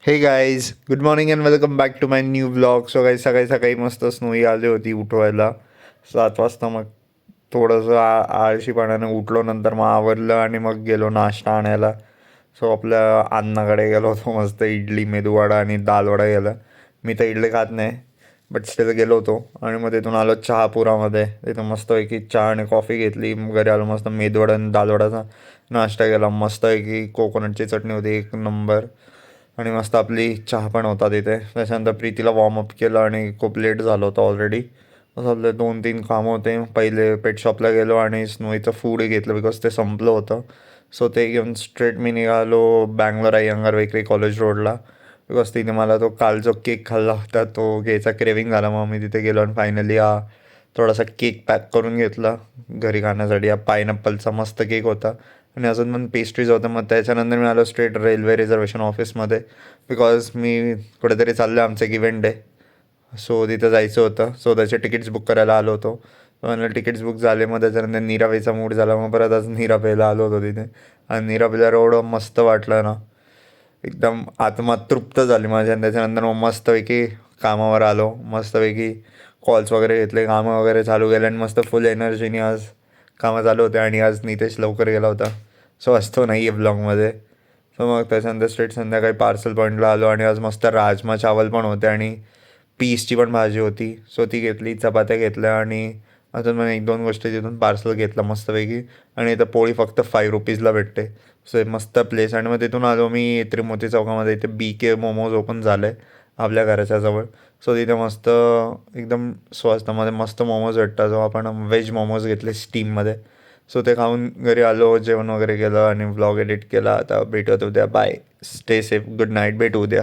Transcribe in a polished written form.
हे guys good morning and welcome back to my new blog. So काही सकाळी सकाळी मस्त स्नोई आली होती उठवायला 7 वाजता. मग थोडंसं आळशीपणाने उठलो, नंतर मग आवरलं आणि मग गेलो नाश्ता आणायला. सो आपल्या अण्णाकडे गेलो होतो. मस्त इडली, मेदूवडा आणि दालवडा गेला. मी तर इडली खात नाही, बट स्टिल गेलो होतो. आणि मग तिथून आलो चहापुरामध्ये. तिथं मस्तपैकी चहा आणि कॉफी घेतली. मग घरी आलो, मस्त मेदूवडा आणि दालवडाचा नाश्ता केला. मस्तपैकी कोकोनटची चटणी होती, एक नंबर. आणि मस्त आपली चहा पण होता तिथे. त्याच्यानंतर प्रीतीला वॉर्मअप केलं आणि खूप लेट झालं होतं ऑलरेडी. आपलं 2-3 कामं होते. पहिले पेट शॉपला गेलो आणि स्नोईचं फूड घेतलं बिकॉज ते संपलं होतं. सो ते घेऊन स्ट्रेट मी निघालो बँगलोर अय्यंगार बेकरी कॉलेज रोडला. बिकॉज तिथे मला तो काल जो केक खाल्ला होता तो घ्यायचा क्रेविंग झाला. मग मी तिथे गेलो आणि फायनली थोडासा केक पॅक करून घेतला घरी खाण्यासाठी. पायनॅपलचा मस्त केक होता आणि अजून पण पेस्ट्रीज होतं. मग त्याच्यानंतर मी आलो स्ट्रेट रेल्वे रिझर्वेशन ऑफिसमध्ये. बिकॉज मी कुठेतरी चाललो आहे, आमचं एक इव्हेंट आहे. सो तिथं जायचं होतं. सो त्याचे तिकीट्स बुक करायला आलो होतो. मला तिकीट्स बुक झाले. मग त्याच्यानंतर नीरावेचा मूड झाला. मग परत आज नीरावेला आलो होतो तिथे. आणि नीरावेला एवढं मस्त वाटलं ना, एकदम आत्मा तृप्त झाली माझ्या. आणि त्याच्यानंतर मग मस्तपैकी कामावर आलो. मस्तपैकी कॉल्स वगैरे घेतले, कामं वगैरे चालू केले आणि मस्त फुल एनर्जीने आज कामं चालू होते. आणि आज नितेश लवकर गेला होता, सो असतो नाही आहे ब्लॉगमध्ये. सो मग त्याच्यानंतर स्ट्रेट संध्याकाळी पार्सल पॉईंटला आलो आणि आज मस्त राजमा चावल पण होते आणि पीसची पण भाजी होती. सो ती घेतली, चपात्या घेतल्या आणि अजून मग 1-2 गोष्टी तिथून पार्सल घेतलं मस्तपैकी. आणि इथं पोळी फक्त 5 रुपीजला भेटते. सो एक मस्त प्लेस. आणि मग तिथून आलो मी त्रिमूर्ती चौकामध्ये. इथे BK मोमोज ओपन झालं आहे आपल्या घराच्या जवळ. सो तिथे मस्त एकदम स्वस्तामध्ये मस्त मोमोज भेटतात. जो आपण व्हेज मोमोज घेतले स्टीममध्ये. सो ते खाऊन घरी आलो, जेवण वगैरे केलं आणि व्लॉग एडिट केला. आता भेटत उद्या. Bye, stay safe, good night, भेटू उद्या.